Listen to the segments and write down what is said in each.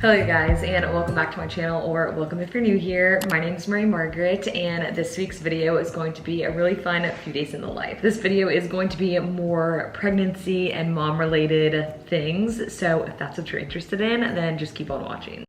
Hello you guys, and welcome back to my channel, or welcome if you're new here. My name is Mary Margaret, and this week's video is going to be a really fun few days in the life. This video is going to be more pregnancy and mom related things, so if that's what you're interested in, then just keep on watching.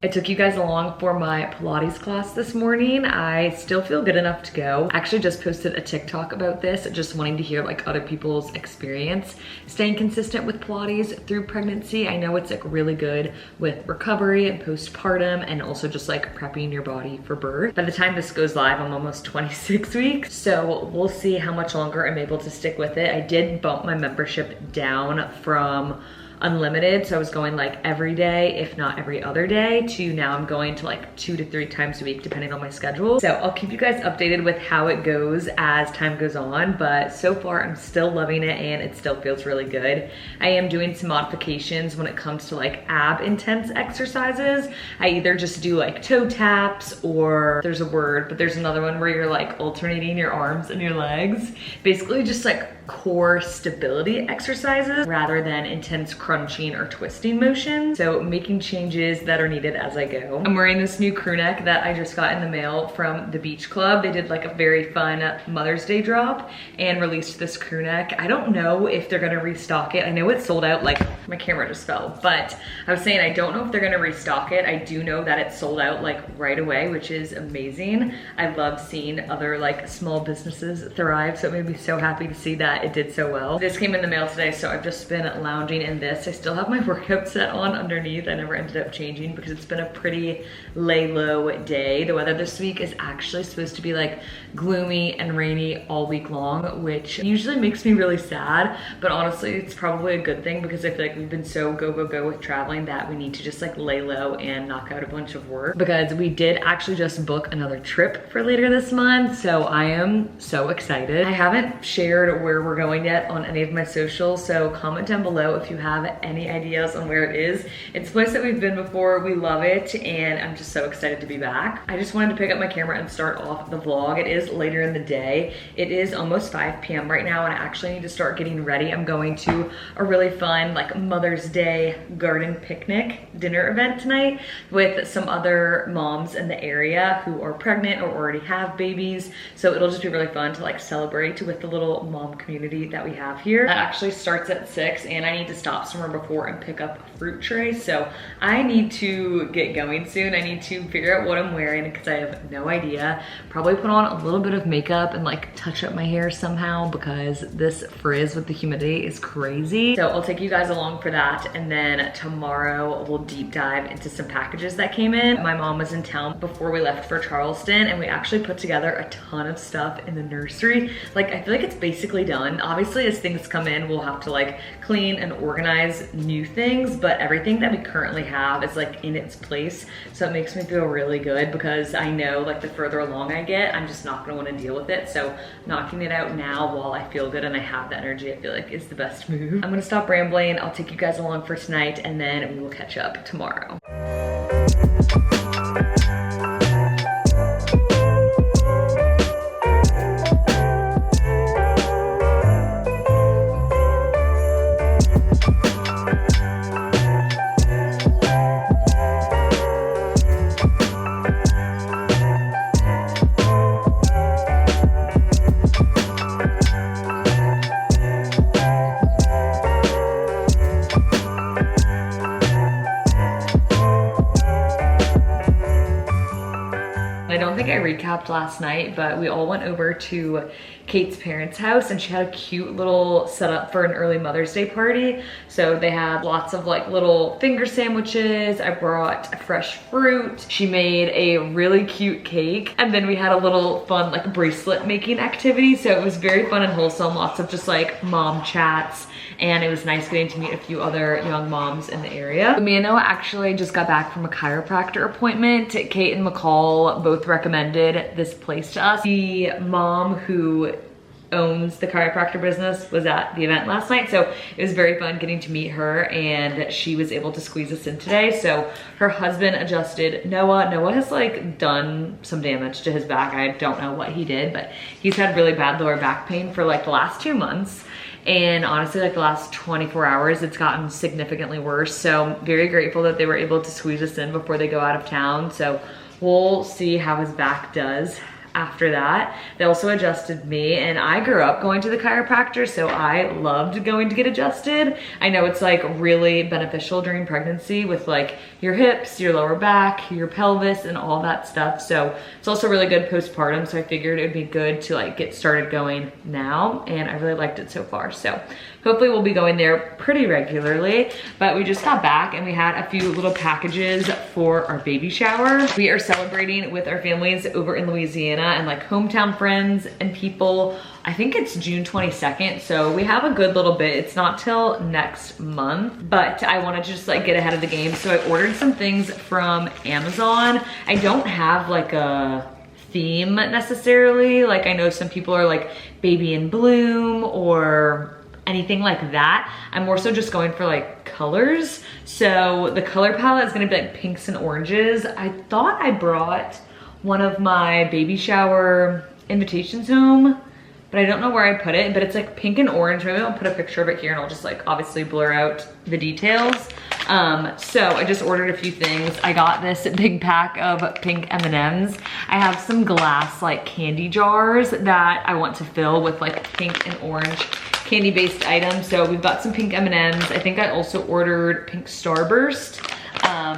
I took you guys along for my Pilates class this morning. I still feel good enough to go. I actually just posted a TikTok about this, just wanting to hear like other people's experience staying consistent with Pilates through pregnancy. I know it's like really good with recovery and postpartum, and also just like prepping your body for birth. By the time this goes live, I'm almost 26 weeks. So we'll see how much longer I'm able to stick with it. I did bump my membership down from unlimited, so I was going like every day, if not every other day, to now I'm going to like 2 to 3 times a week depending on my schedule. So I'll keep you guys updated with how it goes as time goes on, but so far I'm still loving it and it still feels really good. I am doing some modifications when it comes to like ab intense exercises. I either just do like toe taps, or there's a word, but there's another one where you're like alternating your arms and your legs. Basically just like core stability exercises rather than intense crunching or twisting motion. So making changes that are needed as I go. I'm wearing this new crew neck that I just got in the mail from the beach club. They did like a very fun Mother's Day drop and released this crew neck. I don't know if they're gonna restock it. I know it's sold out, like my camera just fell, but I was saying I don't know if they're gonna restock it. I do know that it's sold out like right away, which is amazing. I love seeing other like small businesses thrive, so it made me so happy to see that it did so well. This came in the mail today, so I've just been lounging in this. I still have my workout set on underneath. I never ended up changing because it's been a pretty lay low day. The weather this week is actually supposed to be like gloomy and rainy all week long, which usually makes me really sad, but honestly it's probably a good thing because I feel like we've been so go with traveling that we need to just like lay low and knock out a bunch of work, because we did actually just book another trip for later this month, so I am so excited. I haven't shared where we're going yet on any of my socials, so comment down below if you have any ideas on where it is. It's a place that we've been before, we love it, and I'm just so excited to be back. I just wanted to pick up my camera and start off the vlog. It is later in the day. It is almost 5 p.m. right now, and I actually need to start getting ready. I'm going to a really fun like Mother's Day garden picnic dinner event tonight with some other moms in the area who are pregnant or already have babies, so it'll just be really fun to like celebrate with the little mom community that we have here. That actually starts at 6, and I need to stop somewhere before and pick up a fruit tray, so I need to get going soon. I need to figure out what I'm wearing because I have no idea. Probably put on a little bit of makeup and like touch up my hair somehow because this frizz with the humidity is crazy. So I'll take you guys along for that, and then tomorrow we'll deep dive into some packages that came in. My mom was in town before we left for Charleston, and we actually put together a ton of stuff in the nursery. Like I feel like it's basically done. Obviously as things come in we'll have to like clean and organize new things, but everything that we currently have is like in its place, so it makes me feel really good because I know like the further along I get, I'm just not gonna want to deal with it. So knocking it out now while I feel good and I have the energy, I feel like is the best move. I'm gonna stop rambling. I'll take you guys along for tonight, and then we will catch up tomorrow. I don't think I recapped last night, but we all went over to Kate's parents' house, and she had a cute little setup for an early Mother's Day party. So they had lots of like little finger sandwiches. I brought fresh fruit. She made a really cute cake. And then we had a little fun like bracelet making activity. So it was very fun and wholesome. Lots of just like mom chats. And it was nice getting to meet a few other young moms in the area. Me and Noah actually just got back from a chiropractor appointment. Kate and McCall both recommended this place to us. The mom who owns the chiropractor business was at the event last night, so it was very fun getting to meet her, and she was able to squeeze us in today. So her husband adjusted Noah. Noah has like done some damage to his back. I don't know what he did, but he's had really bad lower back pain for like the last 2 months. And honestly, like the last 24 hours, it's gotten significantly worse. So very grateful that they were able to squeeze us in before they go out of town. So we'll see how his back does after that. They also adjusted me, and I grew up going to the chiropractor, so I loved going to get adjusted. I know it's like really beneficial during pregnancy with like your hips, your lower back, your pelvis, and all that stuff. So it's also really good postpartum, so I figured it would be good to like get started going now, and I really liked it so far. So hopefully we'll be going there pretty regularly. But we just got back and we had a few little packages for our baby shower. We are celebrating with our families over in Louisiana and like hometown friends and people. I think it's June 22nd, so we have a good little bit. It's not till next month, but I wanted to just like get ahead of the game. So I ordered some things from Amazon. I don't have like a theme necessarily. Like I know some people are like baby in bloom or anything like that. I'm more so just going for like colors. So the color palette is gonna be like pinks and oranges. I thought I brought one of my baby shower invitations home, but I don't know where I put it, but it's like pink and orange. Maybe I'll put a picture of it here and I'll just like obviously blur out the details. So I just ordered a few things. I got this big pack of pink M&Ms. I have some glass like candy jars that I want to fill with like pink and orange candy based items. So we've got some pink M&Ms. I think I also ordered pink Starburst.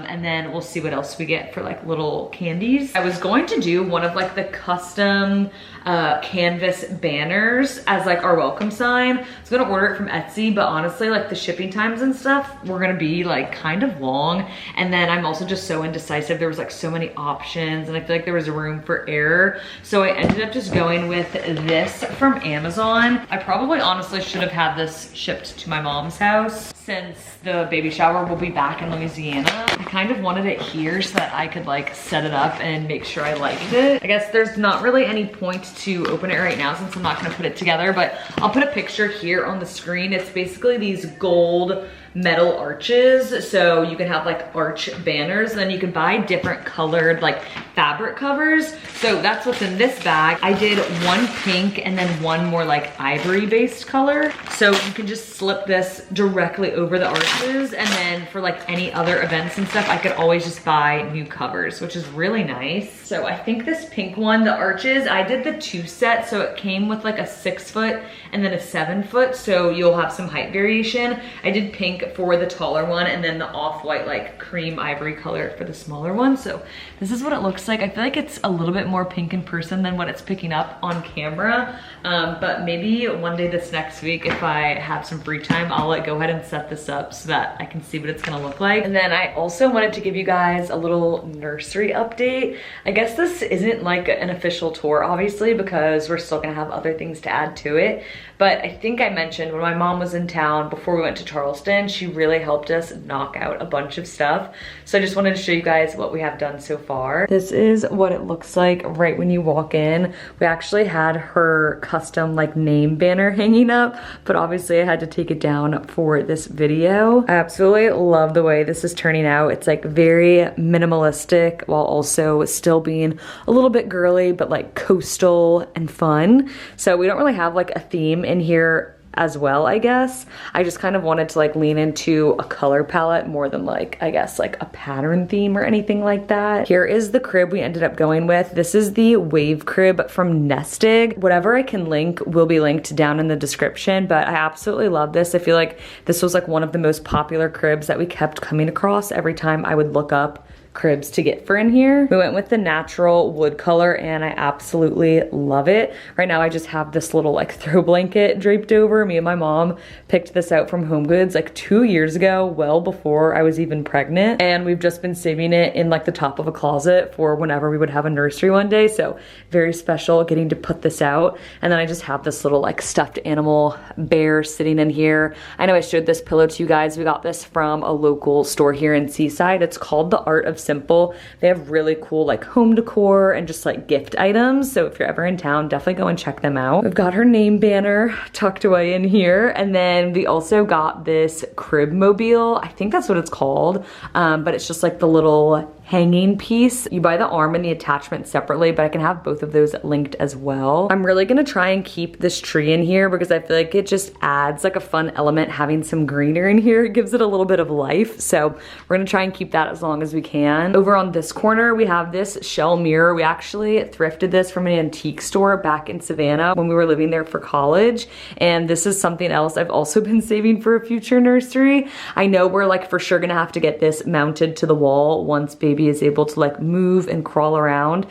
And then we'll see what else we get for like little candies. I was going to do one of like the custom canvas banners as like our welcome sign. I was gonna order it from Etsy, but honestly like the shipping times and stuff were gonna be like kind of long. And then I'm also just so indecisive. There was like so many options and I feel like there was room for error. So I ended up just going with this from Amazon. I probably honestly should have had this shipped to my mom's house since the baby shower will be back in Louisiana. I kind of wanted it here so that I could like set it up and make sure I liked it. I guess there's not really any point to open it right now since I'm not gonna put it together, but I'll put a picture here on the screen. It's basically these gold metal arches, so you can have like arch banners, and then you can buy different colored like fabric covers. So that's what's in this bag. I did one pink and then one more like ivory based color. So you can just slip this directly over the arches, and then for like any other events and stuff, I could always just buy new covers, which is really nice. So I think this pink one, the arches, I did the 2 set, so it came with like a 6 foot and then a 7 foot, so you'll have some height variation. I did pink for the taller one and then the off-white like cream ivory color for the smaller one. So this is what it looks like. I feel like it's a little bit more pink in person than what it's picking up on camera, but maybe one day this next week, if I have some free time, I'll like go ahead and set this up so that I can see what it's gonna look like. And then I also wanted to give you guys a little nursery update. I guess this isn't like an official tour obviously because we're still gonna have other things to add to it, but I think I mentioned when my mom was in town before we went to Charleston, she really helped us knock out a bunch of stuff. So I just wanted to show you guys what we have done so far. This is what it looks like right when you walk in. We actually had her custom like name banner hanging up, but obviously I had to take it down for this video. I absolutely love the way this is turning out. It's like very minimalistic while also still being a little bit girly, but like coastal and fun. So we don't really have like a theme in here as well, I guess. I just kind of wanted to like lean into a color palette more than like, I guess like a pattern theme or anything like that. Here is the crib we ended up going with. This is the wave crib from Nestig. Whatever I can link will be linked down in the description, but I absolutely love this. I feel like this was like one of the most popular cribs that we kept coming across every time I would look up cribs to get for in here. We went with the natural wood color and I absolutely love it. Right now I just have this little like throw blanket draped over. Me and my mom picked this out from HomeGoods like 2 years ago, well before I was even pregnant. And we've just been saving it in like the top of a closet for whenever we would have a nursery one day. So very special getting to put this out. And then I just have this little like stuffed animal bear sitting in here. I know I showed this pillow to you guys. We got this from a local store here in Seaside. It's called The Art of Simple. They have really cool like home decor and just like gift items. So if you're ever in town, definitely go and check them out. We've got her name banner tucked away in here. And then we also got this crib mobile. I think that's what it's called. But it's just like the little hanging piece. You buy the arm and the attachment separately, but I can have both of those linked as well. I'm really gonna try and keep this tree in here because I feel like it just adds like a fun element having some greener in here. It gives it a little bit of life. So we're gonna try and keep that as long as we can. Over on this corner, we have this shell mirror. We actually thrifted this from an antique store back in Savannah when we were living there for college. And this is something else I've also been saving for a future nursery. I know we're like for sure gonna have to get this mounted to the wall once baby is able to like move and crawl around.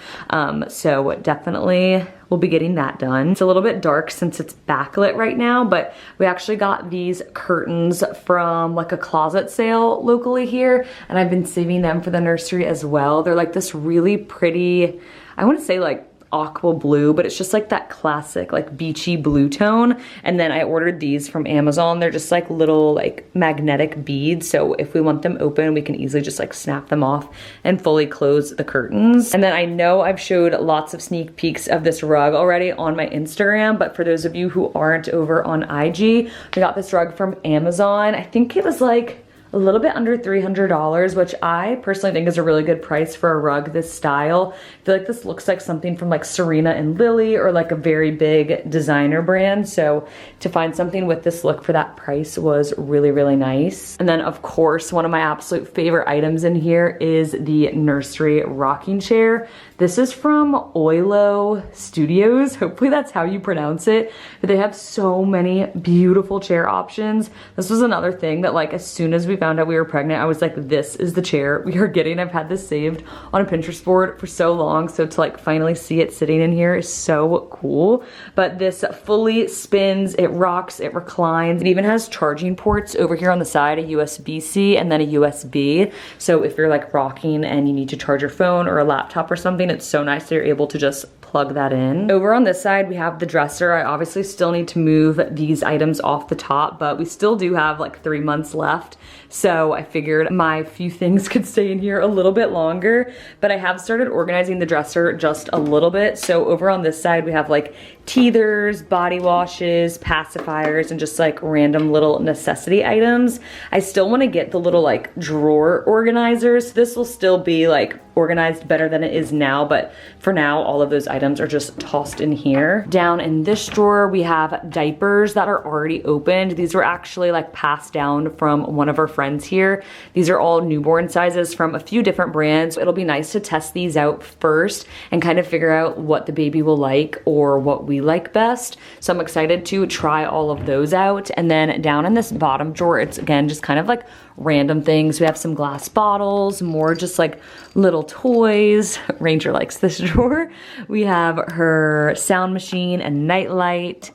So definitely we'll be getting that done. It's a little bit dark since it's backlit right now, but we actually got these curtains from like a closet sale locally here, and I've been saving them for the nursery as well. They're like this really pretty, I want to say like aqua blue, but it's just like that classic like beachy blue tone. And then I ordered these from Amazon. They're just like little like magnetic beads, so if we want them open we can easily just like snap them off and fully close the curtains. And then I know I've showed lots of sneak peeks of this rug already on my Instagram, but for those of you who aren't over on IG, we got this rug from Amazon. I think it was like a little bit under $300, which I personally think is a really good price for a rug this style. I feel like this looks like something from like Serena and Lily or like a very big designer brand. So to find something with this look for that price was really, really nice. And then of course, one of my absolute favorite items in here is the nursery rocking chair. This is from Oilo Studios. Hopefully that's how you pronounce it. But they have so many beautiful chair options. This was another thing that like as soon as we found out we were pregnant, I was like, this is the chair we are getting. I've had this saved on a Pinterest board for so long. So to like finally see it sitting in here is so cool. But this fully spins, it rocks, it reclines. It even has charging ports over here on the side, a USB-C and then a USB. So if you're like rocking and you need to charge your phone or a laptop or something, it's so nice that you're able to just plug that in. Over on this side, we have the dresser. I obviously still need to move these items off the top, but we still do have like 3 months left. So I figured my few things could stay in here a little bit longer, but I have started organizing the dresser just a little bit. So over on this side, we have like teethers, body washes, pacifiers, and just like random little necessity items. I still want to get the little like drawer organizers. This will still be like organized better than it is now, but for now, all of those items are just tossed in here. Down in this drawer, we have diapers that are already opened. These were actually like passed down from one of our friends here. These are all newborn sizes from a few different brands. It'll be nice to test these out first and kind of figure out what the baby will like or what we like best. So I'm excited to try all of those out. And then down in this bottom drawer, it's again just kind of like random things. We have some glass bottles, more just like little toys. Ranger likes this drawer. We have her sound machine and nightlight.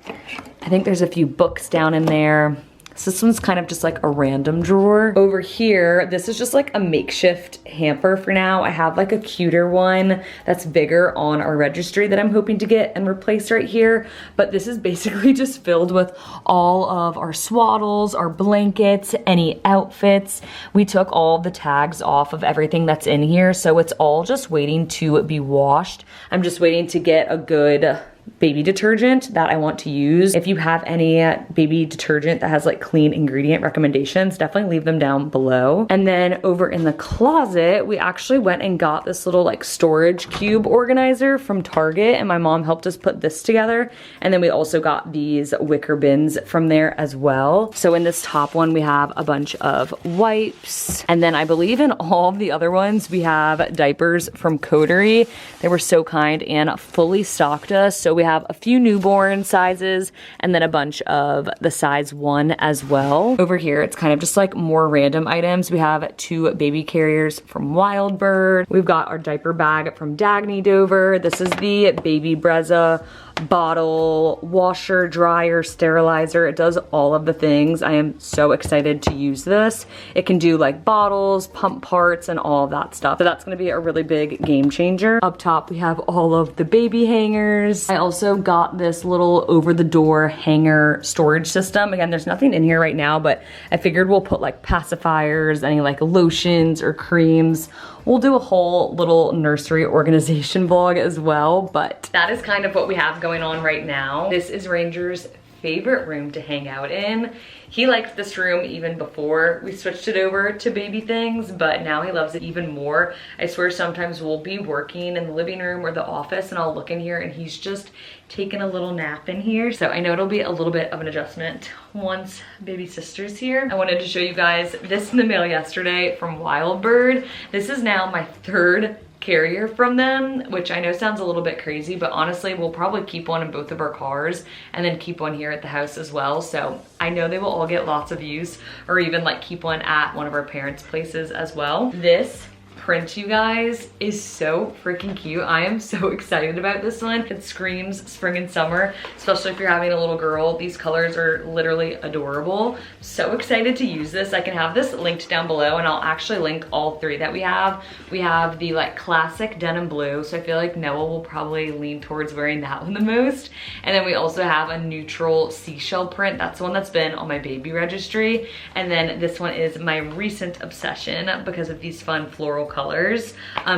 I think there's a few books down in there. So this one's kind of just like a random drawer. Over here, this is just like a makeshift hamper for now. I have like a cuter one that's bigger on our registry that I'm hoping to get and replace right here. But this is basically just filled with all of our swaddles, our blankets, any outfits. We took all the tags off of everything that's in here. So it's all just waiting to be washed. I'm just waiting to get a good baby detergent that I want to use. If you have any baby detergent that has like clean ingredient recommendations, definitely leave them down below. And then over in the closet, we actually went and got this little like storage cube organizer from Target, and my mom helped us put this together. And then we also got these wicker bins from there as well. So in this top one, we have a bunch of wipes. And then I believe in all of the other ones, we have diapers from Coterie. They were so kind and fully stocked us. So we we have a few newborn sizes and then a bunch of the size 1 as well. Over here, it's kind of just like more random items. We have 2 baby carriers from Wild Bird. We've got our diaper bag from Dagny Dover. This is the Baby Brezza bottle, washer, dryer, sterilizer. It does all of the things. I am so excited to use this. It can do like bottles, pump parts, and all of that stuff. So that's gonna be a really big game changer. Up top, we have all of the baby hangers. I also got this little over-the-door hanger storage system. Again, there's nothing in here right now, but I figured we'll put like pacifiers, any like lotions or creams. We'll do a whole little nursery organization vlog as well, but that is kind of what we have going on right now. This is Ranger's favorite room to hang out in. He liked this room even before we switched it over to baby things, but now he loves it even more. I swear sometimes we'll be working in the living room or the office and I'll look in here and he's just taking a little nap in here. So I know it'll be a little bit of an adjustment once baby sister's here. I wanted to show you guys this in the mail yesterday from Wild Bird. This is now my 3rd carrier from them, which I know sounds a little bit crazy, but honestly we'll probably keep one in both of our cars and then keep one here at the house as well. So I know they will all get lots of use, or even like keep one at one of our parents' places as well. This print, you guys, is so freaking cute. I am so excited about this one. It screams spring and summer, especially if you're having a little girl. These colors are literally adorable. So excited to use this. I can have this linked down below and I'll actually link all 3 that we have. We have the like classic denim blue, so I feel like Noah will probably lean towards wearing that one the most. And then we also have a neutral seashell print. That's the one that's been on my baby registry. And then this one is my recent obsession because of these fun floral colors.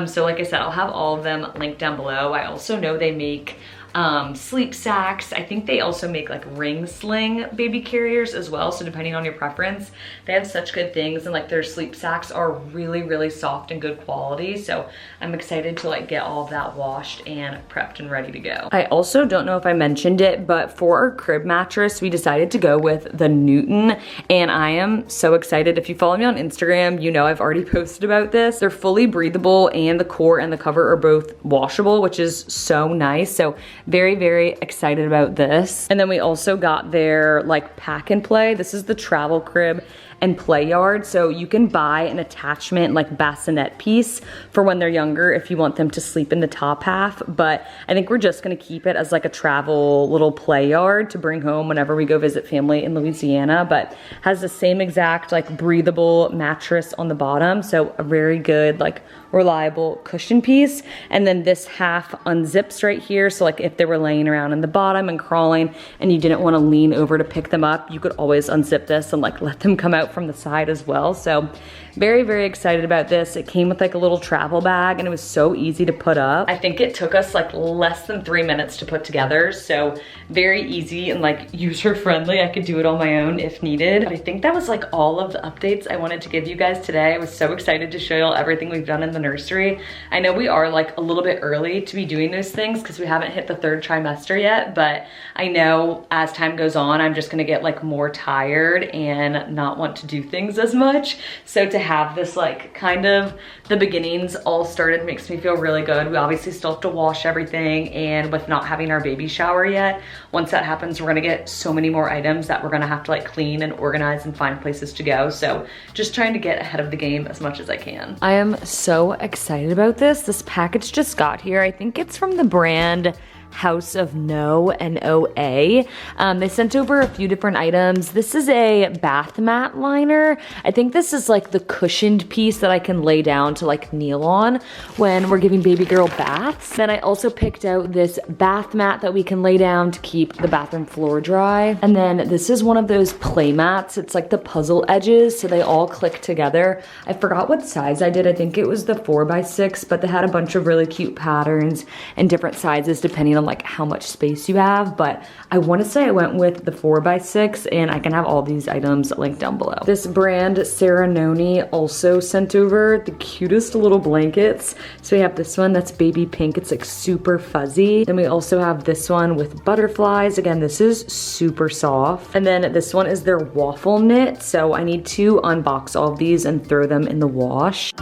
So like I said, I'll have all of them linked down below. I also know they make sleep sacks. I think they also make like ring sling baby carriers as well. So depending on your preference, they have such good things, and like their sleep sacks are really, really soft and good quality. So I'm excited to like get all of that washed and prepped and ready to go. I also don't know if I mentioned it, but for our crib mattress, we decided to go with the Newton, and I am so excited. If you follow me on Instagram, you know I've already posted about this. They're fully breathable and the core and the cover are both washable, which is so nice. So very, very excited about this. And then we also got their like pack and play. This is the travel crib and play yard. So you can buy an attachment like bassinet piece for when they're younger if you want them to sleep in the top half. But I think we're just gonna keep it as like a travel little play yard to bring home whenever we go visit family in Louisiana, but has the same exact like breathable mattress on the bottom. So a very good like reliable cushion piece. And then this half unzips right here. So like if they were laying around in the bottom and crawling and you didn't want to lean over to pick them up, you could always unzip this and like let them come out from the side as well. So very, very excited about this. It came with like a little travel bag and it was so easy to put up. I think it took us like less than 3 minutes to put together. So very easy and like user friendly. I could do it on my own if needed. But I think that was like all of the updates I wanted to give you guys today. I was so excited to show y'all everything we've done in the nursery. I know we are like a little bit early to be doing those things because we haven't hit the 3rd trimester yet, but I know as time goes on, I'm just gonna get like more tired and not want to do things as much. So to have this like kind of the beginnings all started makes me feel really good. We obviously still have to wash everything, and with not having our baby shower yet, once that happens, we're gonna get so many more items that we're gonna have to like clean and organize and find places to go. So just trying to get ahead of the game as much as I can. I am so excited about this. This package just got here. I think it's from the brand House of No, N-O-A. They sent over a few different items. This is a bath mat liner. I think this is like the cushioned piece that I can lay down to like kneel on when we're giving baby girl baths. Then I also picked out this bath mat that we can lay down to keep the bathroom floor dry. And then this is one of those play mats. It's like the puzzle edges, so they all click together. I forgot what size I did. I think it was the 4x6, but they had a bunch of really cute patterns and different sizes depending on like how much space you have, but I want to say I went with the 4x6, and I can have all these items linked down below. This brand Serenoni also sent over the cutest little blankets. So we have this one that's baby pink. It's like super fuzzy. Then we also have this one with butterflies. Again, this is super soft. And then this one is their waffle knit. So I need to unbox all of these and throw them in the wash.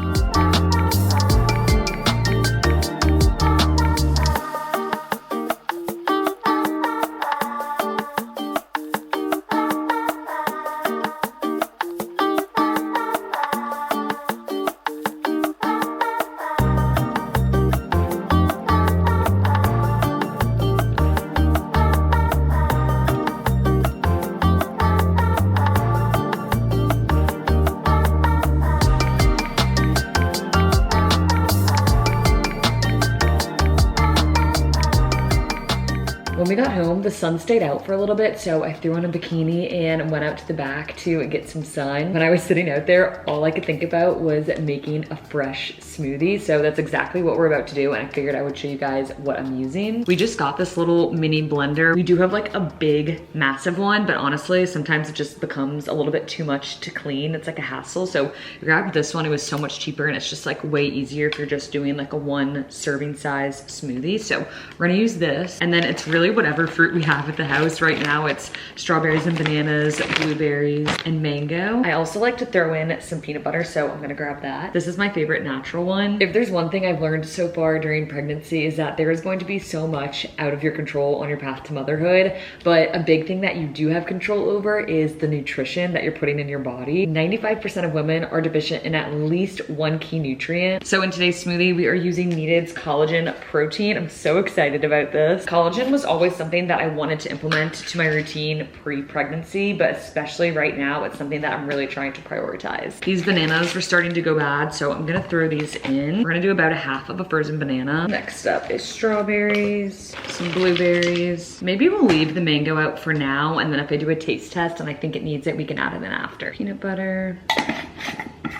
we got home, the sun stayed out for a little bit, so I threw on a bikini and went out to the back to get some sun. When I was sitting out there, all I could think about was making a fresh smoothie. So that's exactly what we're about to do, and I figured I would show you guys what I'm using. We just got this little mini blender. We do have like a big, massive one, but honestly, sometimes it just becomes a little bit too much to clean. It's like a hassle. So we grabbed this one. It was so much cheaper, and it's just like way easier if you're just doing like a 1 serving size smoothie. So we're gonna use this, and then it's really whatever fruit we have at the house. Right now it's strawberries and bananas, blueberries and mango. I also like to throw in some peanut butter, so I'm gonna grab that. This is my favorite natural one. If there's one thing I've learned so far during pregnancy is that there is going to be so much out of your control on your path to motherhood, but a big thing that you do have control over is the nutrition that you're putting in your body. 95% of women are deficient in at least one key nutrient. So in today's smoothie, we are using Needed's collagen protein. I'm so excited about this. Collagen was always something that I wanted to implement to my routine pre-pregnancy, but especially right now, it's something that I'm really trying to prioritize. These bananas were starting to go bad, so I'm gonna throw these in. We're gonna do about a half of a frozen banana. Next up is strawberries, some blueberries. Maybe we'll leave the mango out for now, and then if I do a taste test and I think it needs it, we can add it in after. Peanut butter.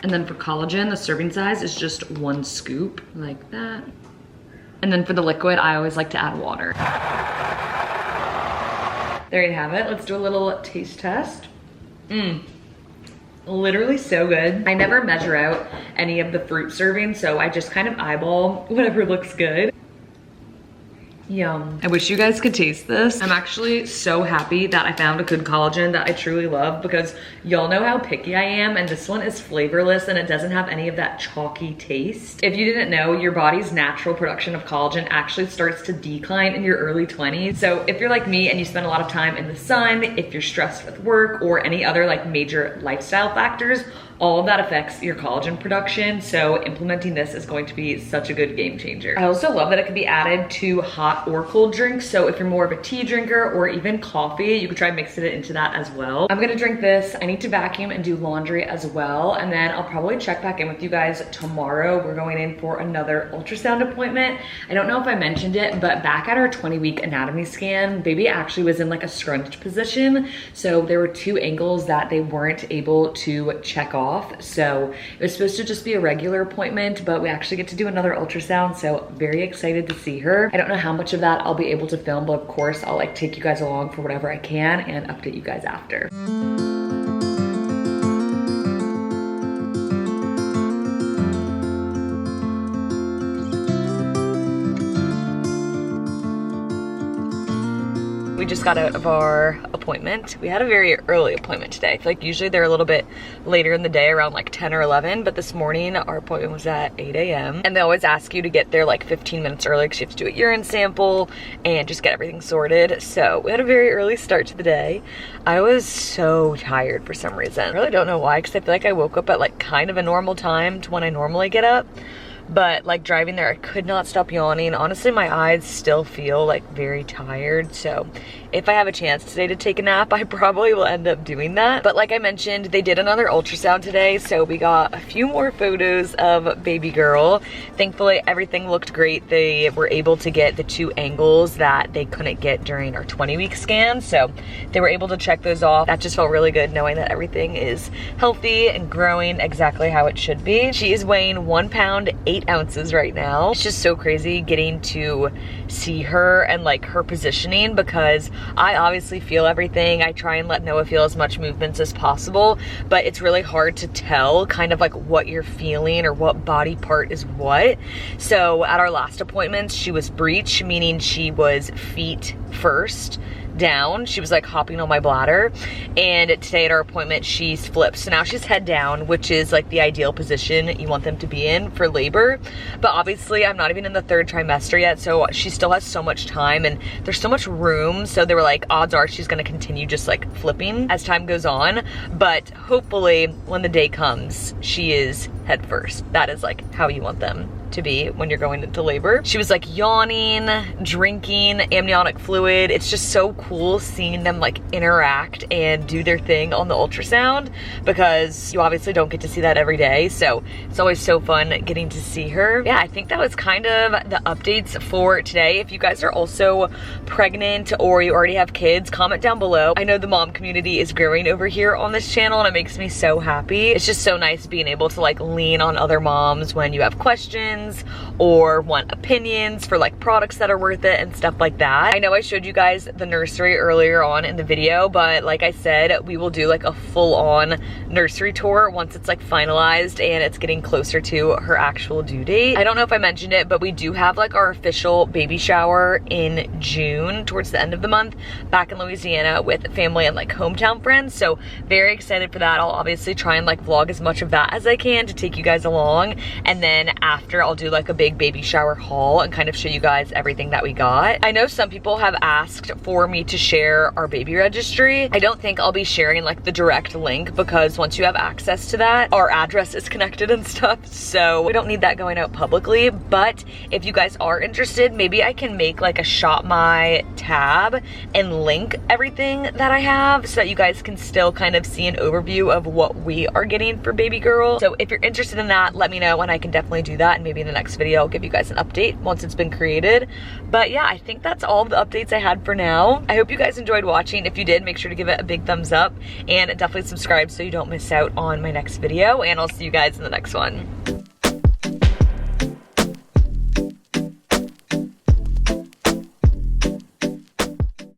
And then for collagen, the serving size is just 1 scoop, like that. And then for the liquid, I always like to add water. There you have it. Let's do a little taste test. Literally so good. I never measure out any of the fruit servings, so I just kind of eyeball whatever looks good. Yum. I wish you guys could taste this. I'm actually so happy that I found a good collagen that I truly love, because y'all know how picky I am, and this one is flavorless and it doesn't have any of that chalky taste. If you didn't know, your body's natural production of collagen actually starts to decline in your early 20s. So if you're like me and you spend a lot of time in the sun, if you're stressed with work or any other like major lifestyle factors, all of that affects your collagen production. So implementing this is going to be such a good game changer. I also love that it can be added to hot or cold drinks. So if you're more of a tea drinker or even coffee, you could try mixing it into that as well. I'm gonna drink this. I need to vacuum and do laundry as well. And then I'll probably check back in with you guys tomorrow. We're going in for another ultrasound appointment. I don't know if I mentioned it, but back at our 20-week anatomy scan, baby actually was in like a scrunched position. So there were 2 angles that they weren't able to check off. So it was supposed to just be a regular appointment, but we actually get to do another ultrasound. So very excited to see her. I don't know how much of that I'll be able to film, but of course I'll like take you guys along for whatever I can and update you guys after. We just got out of our appointment. We had a very early appointment today. I feel like usually they're a little bit later in the day, around like 10 or 11, but this morning our appointment was at 8 a.m. And they always ask you to get there like 15 minutes early because you have to do a urine sample and just get everything sorted. So we had a very early start to the day. I was so tired for some reason. I really don't know why, because I feel like I woke up at like kind of a normal time to when I normally get up. But like driving there, I could not stop yawning. Honestly, my eyes still feel like very tired. So if I have a chance today to take a nap, I probably will end up doing that. But like I mentioned, they did another ultrasound today. So we got a few more photos of baby girl. Thankfully, everything looked great. They were able to get the 2 angles that they couldn't get during our 20-week scan. So they were able to check those off. That just felt really good, knowing that everything is healthy and growing exactly how it should be. She is weighing 1 pound, 8 ounces right now. It's just so crazy getting to see her and like her positioning, because I obviously feel everything. I try and let Noah feel as much movements as possible, but it's really hard to tell kind of like what you're feeling or what body part is what. So at our last appointments, she was breech, meaning she was feet first down. She was like hopping on my bladder, and today at our appointment she's flipped, so now she's head down, which is like the ideal position you want them to be in for labor. But obviously I'm not even in the 3rd trimester yet, so she still has so much time and there's so much room. So they were like, odds are she's going to continue just like flipping as time goes on, but hopefully when the day comes she is head first. That is like how you want them to be when you're going into labor. She was like yawning, drinking amniotic fluid. It's just so cool seeing them like interact and do their thing on the ultrasound, because you obviously don't get to see that every day. So it's always so fun getting to see her. Yeah, I think that was kind of the updates for today. If you guys are also pregnant or you already have kids, comment down below. I know the mom community is growing over here on this channel and it makes me so happy. It's just so nice being able to like lean on other moms when you have questions or want opinions for like products that are worth it and stuff like that. I know I showed you guys the nursery earlier on in the video, but like I said, we will do like a full-on nursery tour once it's like finalized and it's getting closer to her actual due date. I don't know if I mentioned it, but we do have like our official baby shower in June towards the end of the month back in Louisiana with family and like hometown friends. So very excited for that. I'll obviously try and like vlog as much of that as I can to take you guys along, and then after I'll do like a big baby shower haul and kind of show you guys everything that we got. I know some people have asked for me to share our baby registry. I don't think I'll be sharing like the direct link, because once you have access to that, our address is connected and stuff, so we don't need that going out publicly. But if you guys are interested, maybe I can make like a Shop My tab and link everything that I have so that you guys can still kind of see an overview of what we are getting for baby girl. So if you're interested in that, let me know and I can definitely do that, and maybe in the next video I'll give you guys an update once it's been created. But yeah, I think that's all of the updates I had for now. I hope you guys enjoyed watching. If you did, make sure to give it a big thumbs up and definitely subscribe so you don't miss out on my next video, and I'll see you guys in the next one.